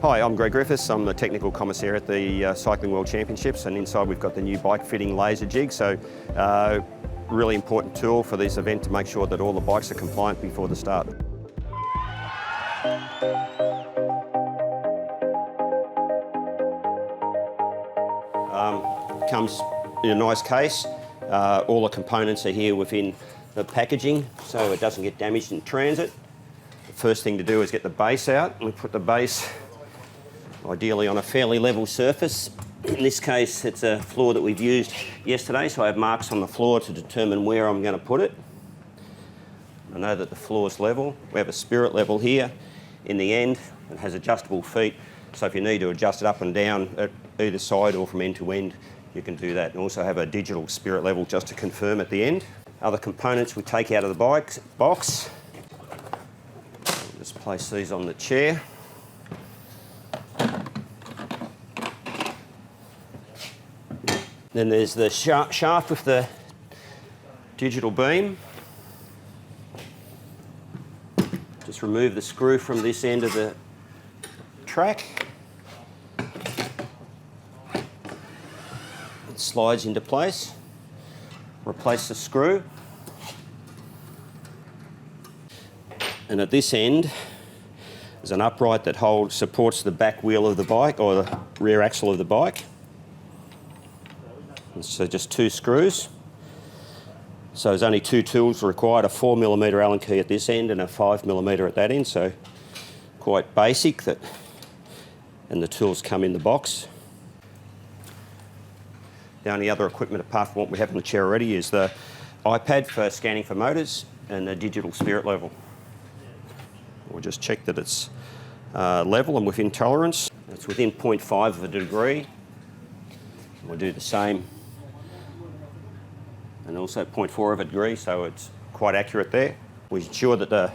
Hi, I'm Greg Griffiths. I'm the Technical Commissaire at the Cycling World Championships, and inside we've got the new bike fitting laser jig. So really important tool for this event to make sure that all the bikes are compliant before the start. Comes in a nice case. All the components are here within the packaging so it doesn't get damaged in transit. The first thing to do is get the base out. We put the base ideally on a fairly level surface. In this case, it's a floor that we've used yesterday, so I have marks on the floor to determine where I'm going to put it. I know that the floor's level. We have a spirit level here in the end. It has adjustable feet, so if you need to adjust it up and down at either side or from end to end, you can do that. And also have a digital spirit level just to confirm at the end. Other components we take out of the box. Just place these on the chair. Then there's the shaft with the digital beam. Just remove the screw from this end of the track. It slides into place. Replace the screw. And at this end, there's an upright that supports the back wheel of the bike, or the rear axle of the bike. And so just 2 screws. So there's only 2 tools required, a 4mm Allen key at this end and a 5mm at that end, so quite basic, and the tools come in the box. The only other equipment apart from what we have on the chair already is the iPad for scanning for motors and the digital spirit level. We'll just check that it's level and within tolerance. It's within 0.5 of a degree. We'll do the same, and also 0.4 of a degree, so it's quite accurate there. We ensure that the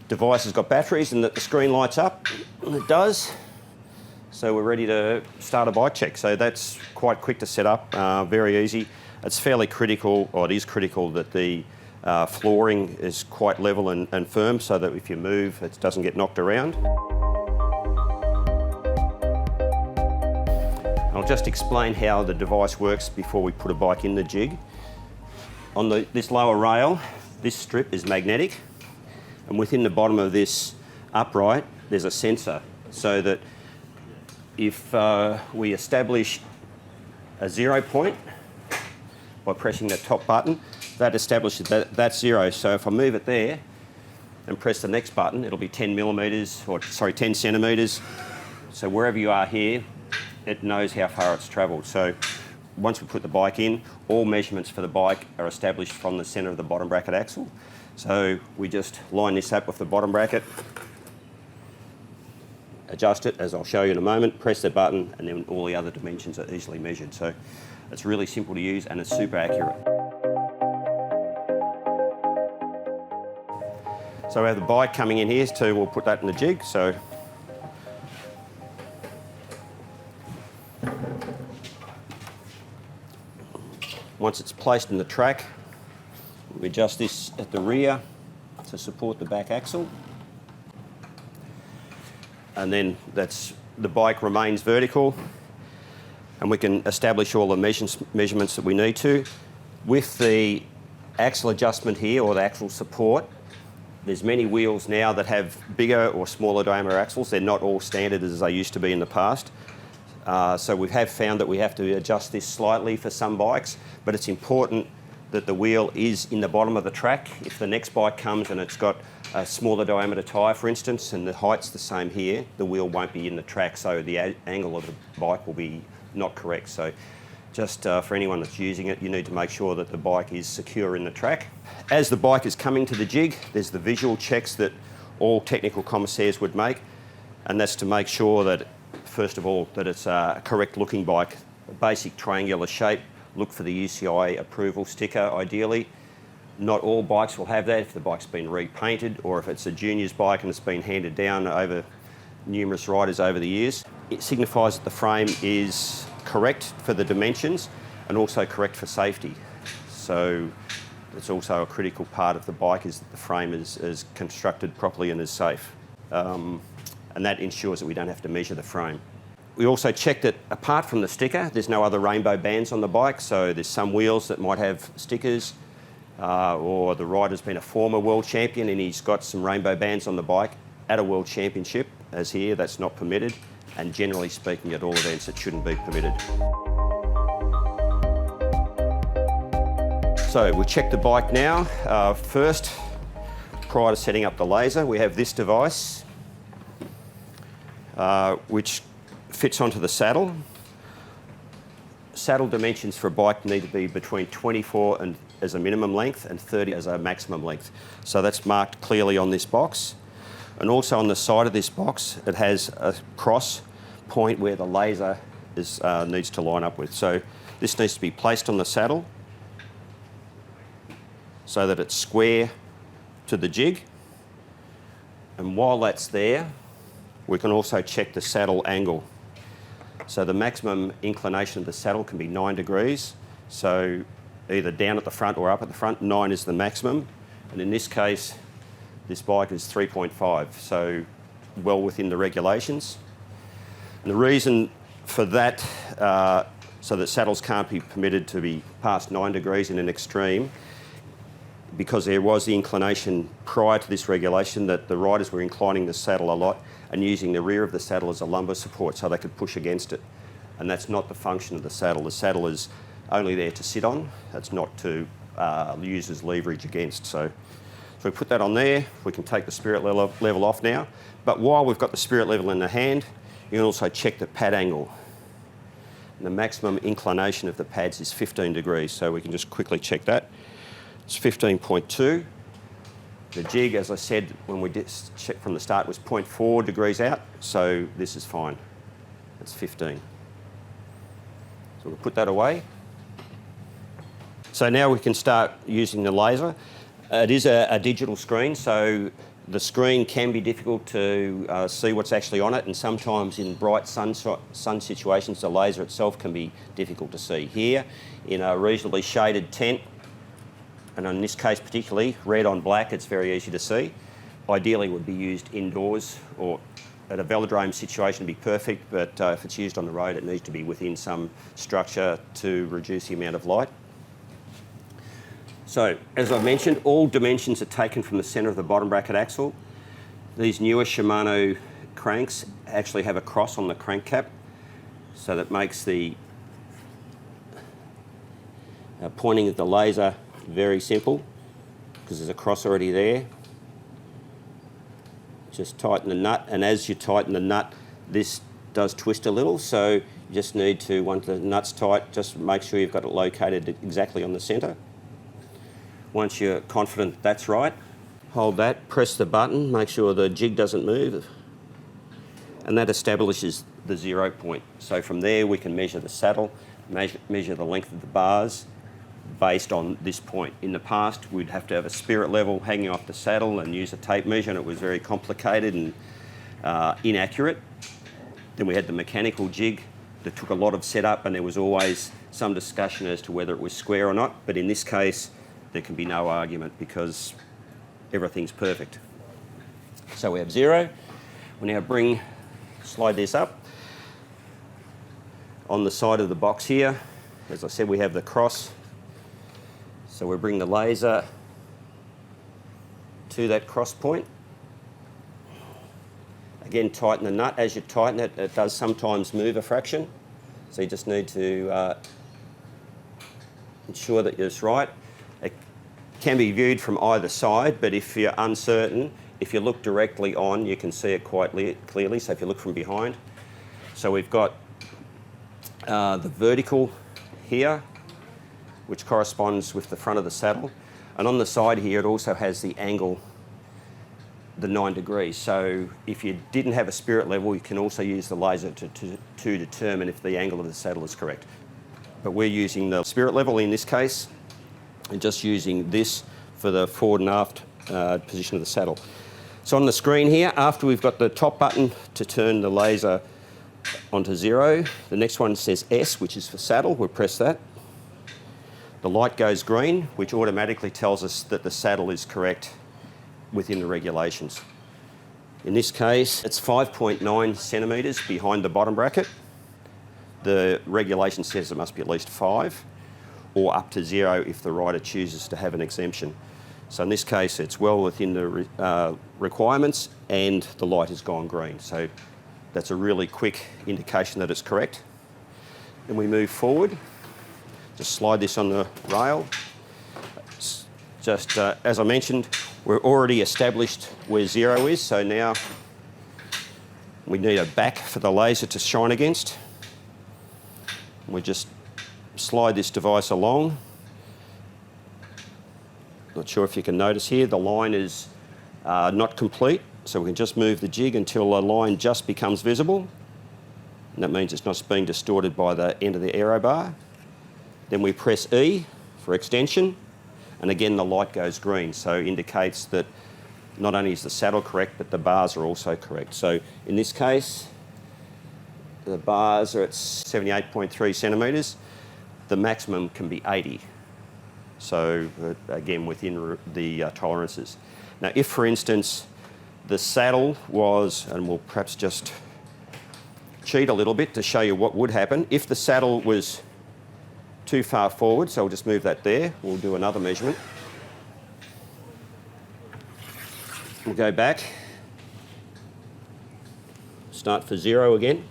device has got batteries and that the screen lights up, and it does. So we're ready to start a bike check. So that's quite quick to set up, very easy. It's fairly critical, or it is critical, that the flooring is quite level and firm so that if you move, it doesn't get knocked around. I'll just explain how the device works before we put a bike in the jig. On this lower rail, this strip is magnetic, and within the bottom of this upright, there's a sensor, so that if we establish a 0 point by pressing the top button, that establishes that that's 0. So if I move it there and press the next button, it'll be 10 centimetres. So wherever you are here, it knows how far it's travelled. So once we put the bike in, all measurements for the bike are established from the centre of the bottom bracket axle. So we just line this up with the bottom bracket, adjust it, as I'll show you in a moment, press the button, and then all the other dimensions are easily measured. So it's really simple to use and it's super accurate. So we have the bike coming in here, so we'll put that in the jig. So once it's placed in the track, we adjust this at the rear to support the back axle. And then the bike remains vertical, and we can establish all the measurements that we need to. With the axle adjustment here, or the axle support, there's many wheels now that have bigger or smaller diameter axles. They're not all standard as they used to be in the past. So we have found that we have to adjust this slightly for some bikes, but it's important that the wheel is in the bottom of the track. If the next bike comes and it's got a smaller diameter tyre, for instance, and the height's the same here, the wheel won't be in the track, so the angle of the bike will be not correct. So just for anyone that's using it, you need to make sure that the bike is secure in the track. As the bike is coming to the jig, there's the visual checks that all technical commissaires would make, and that's to make sure that, first of all, that it's a correct looking bike, a basic triangular shape. Look for the UCI approval sticker, ideally. Not all bikes will have that if the bike's been repainted, or if it's a junior's bike and it's been handed down over numerous riders over the years. It signifies that the frame is correct for the dimensions and also correct for safety. So It's also a critical part of the bike is that the frame is constructed properly and is safe. And that ensures that we don't have to measure the frame. We also checked that apart from the sticker, there's no other rainbow bands on the bike, so there's some wheels that might have stickers, or the rider's been a former world champion and he's got some rainbow bands on the bike. At a world championship, as here, that's not permitted, and generally speaking at all events it shouldn't be permitted. So we check the bike now. First, prior to setting up the laser, we have this device which fits onto the saddle. Saddle dimensions for a bike need to be between 24 and as a minimum length and 30 as a maximum length. So that's marked clearly on this box. And also on the side of this box, it has a cross point where the laser needs to line up with. So this needs to be placed on the saddle so that it's square to the jig. And while that's there, we can also check the saddle angle. So the maximum inclination of the saddle can be 9 degrees. So either down at the front or up at the front, 9 is the maximum. And in this case, this bike is 3.5, so well within the regulations. And the reason for that, so that saddles can't be permitted to be past 9 degrees in an extreme, because there was the inclination prior to this regulation that the riders were inclining the saddle a lot and using the rear of the saddle as a lumbar support so they could push against it. And that's not the function of the saddle. The saddle is only there to sit on. It's not to use as leverage against. So we put that on there. We can take the spirit level off now. But while we've got the spirit level in the hand, you can also check the pad angle. And the maximum inclination of the pads is 15 degrees, so we can just quickly check that. It's 15.2. The jig, as I said when we did check from the start, was 0.4 degrees out, so this is fine. It's 15. So we'll put that away. So now we can start using the laser. It is a digital screen, so the screen can be difficult to see what's actually on it, and sometimes in bright sun situations, the laser itself can be difficult to see. Here, in a reasonably shaded tent, and in this case particularly, red on black, it's very easy to see. Ideally it would be used indoors, or at a velodrome situation would be perfect, but if it's used on the road, it needs to be within some structure to reduce the amount of light. So, as I mentioned, all dimensions are taken from the centre of the bottom bracket axle. These newer Shimano cranks actually have a cross on the crank cap, so that makes the pointing of the laser very simple, because there's a cross already there. Just tighten the nut, and as you tighten the nut, this does twist a little, so you just need to, once the nut's tight, just make sure you've got it located exactly on the centre. Once you're confident that's right, hold that, press the button, make sure the jig doesn't move, and that establishes the 0 point. So from there we can measure the saddle, measure the length of the bars based on this point. In the past we'd have to have a spirit level hanging off the saddle and use a tape measure, and it was very complicated and inaccurate. Then we had the mechanical jig that took a lot of setup, and there was always some discussion as to whether it was square or not, but in this case there can be no argument because everything's perfect. So we have 0. We now slide this up. On the side of the box here, as I said, we have the cross. So we bring the laser to that cross point. Again, tighten the nut. As you tighten it, it does sometimes move a fraction. So you just need to ensure that it's right. It can be viewed from either side, but if you're uncertain, if you look directly on, you can see it quite clearly. So if you look from behind. So we've got the vertical here, which corresponds with the front of the saddle. And on the side here, it also has the angle, the 9 degrees. So if you didn't have a spirit level, you can also use the laser to determine if the angle of the saddle is correct. But we're using the spirit level in this case, and just using this for the forward and aft position of the saddle. So on the screen here, after we've got the top button to turn the laser onto 0, the next one says S, which is for saddle. We'll press that. The light goes green, which automatically tells us that the saddle is correct within the regulations. In this case, it's 5.9 centimetres behind the bottom bracket. The regulation says it must be at least 5, or up to 0 if the rider chooses to have an exemption. So in this case, it's well within the requirements, and the light has gone green. So that's a really quick indication that it's correct. Then we move forward. Just slide this on the rail. Just as I mentioned, we're already established where 0 is, so now we need a back for the laser to shine against. We just slide this device along. Not sure if you can notice here, the line is not complete, so we can just move the jig until the line just becomes visible. And that means it's not being distorted by the end of the aero bar. Then we press E for extension, and again the light goes green, so indicates that not only is the saddle correct, but the bars are also correct. So in this case, the bars are at 78.3 centimetres. The maximum can be 80. So again, within the tolerances. Now, if for instance, the saddle was, and we'll perhaps just cheat a little bit to show you what would happen. If the saddle was too far forward, so we'll just move that there. We'll do another measurement. We'll go back. Start for 0 again.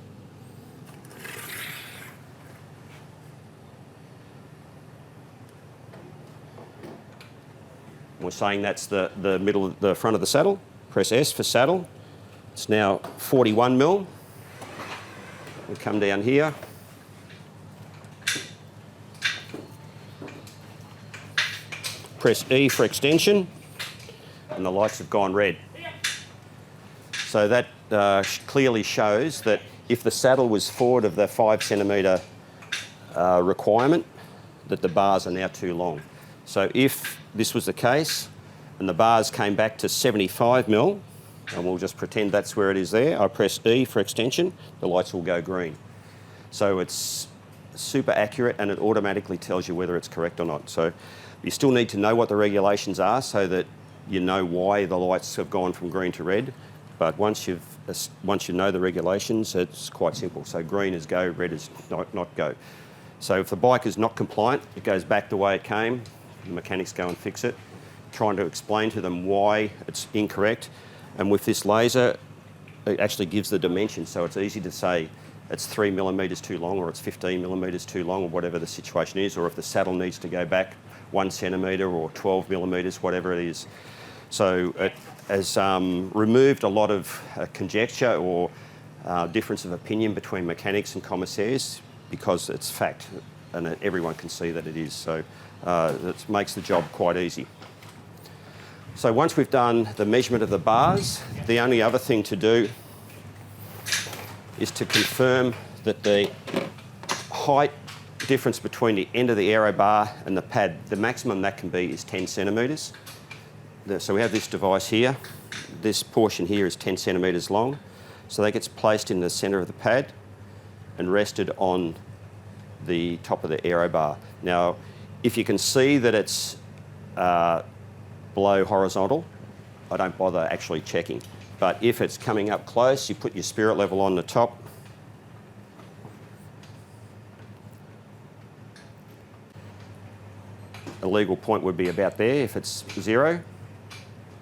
We're saying that's the middle, the front of the saddle. Press S for saddle. It's now 41 mil. We come down here. Press E for extension, and the lights have gone red. So that clearly shows that if the saddle was forward of the 5 centimetre requirement, that the bars are now too long. So if this was the case, and the bars came back to 75 mil, and we'll just pretend that's where it is there, I press E for extension, the lights will go green. So it's super accurate, and it automatically tells you whether it's correct or not. So you still need to know what the regulations are so that you know why the lights have gone from green to red. But once you know the regulations, it's quite simple. So green is go, red is not go. So if the bike is not compliant, it goes back the way it came. The mechanics go and fix it, trying to explain to them why it's incorrect. And with this laser, it actually gives the dimension, so it's easy to say it's 3 millimetres too long, or it's 15 millimetres too long, or whatever the situation is, or if the saddle needs to go back 1 centimetre or 12 millimetres, whatever it is. So it has removed a lot of conjecture or difference of opinion between mechanics and commissaires, because it's fact and everyone can see that it is. So it makes the job quite easy. So once we've done the measurement of the bars, the only other thing to do is to confirm that the height difference between the end of the aero bar and the pad, the maximum that can be is 10 centimetres. So we have this device here. This portion here is 10 centimetres long. So that gets placed in the centre of the pad and rested on the top of the aero bar. Now, if you can see that it's below horizontal, I don't bother actually checking. But if it's coming up close, you put your spirit level on the top. A legal point would be about there if it's 0.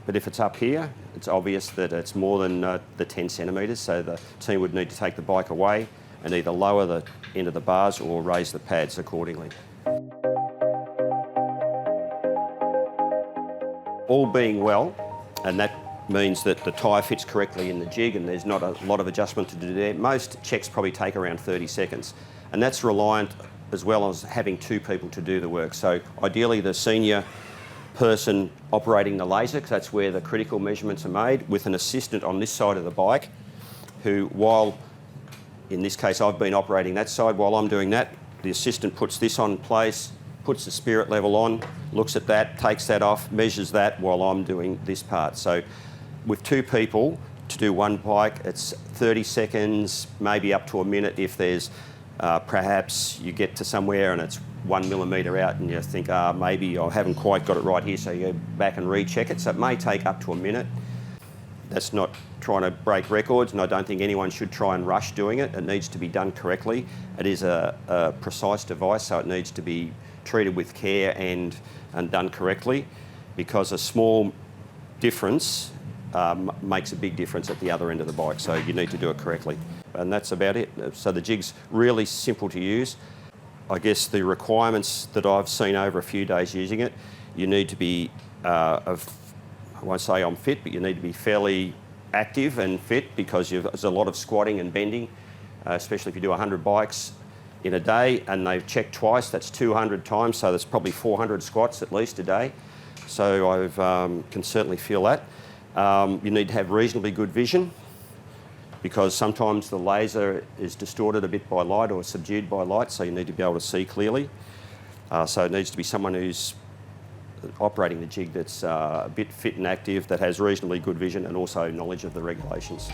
But if it's up here, it's obvious that it's more than the 10 centimetres, so the team would need to take the bike away and either lower the end of the bars or raise the pads accordingly. All being well, and that means that the tyre fits correctly in the jig and there's not a lot of adjustment to do there. Most checks probably take around 30 seconds, and that's reliant as well as having 2 people to do the work. So ideally the senior person operating the laser, because that's where the critical measurements are made, with an assistant on this side of the bike who, while in this case I've been operating that side, while I'm doing that, the assistant puts this on place, puts the spirit level on, looks at that, takes that off, measures that while I'm doing this part. So with 2 people to do one bike, it's 30 seconds, maybe up to a minute if there's perhaps you get to somewhere and it's 1 millimetre out and you think, maybe I haven't quite got it right here, so you go back and recheck it. So it may take up to a minute. That's not trying to break records, and I don't think anyone should try and rush doing it. It needs to be done correctly. It is a precise device, so it needs to be treated with care and done correctly, because a small difference makes a big difference at the other end of the bike, so you need to do it correctly. And that's about it. So the jig's really simple to use. I guess the requirements that I've seen over a few days using it, you need to be, I won't say I'm fit, but you need to be fairly active and fit, because there's a lot of squatting and bending, especially if you do 100 bikes in a day, and they've checked twice, that's 200 times, so there's probably 400 squats at least a day. So I can certainly feel that. You need to have reasonably good vision, because sometimes the laser is distorted a bit by light or subdued by light, so you need to be able to see clearly. So it needs to be someone who's operating the jig that's a bit fit and active, that has reasonably good vision and also knowledge of the regulations.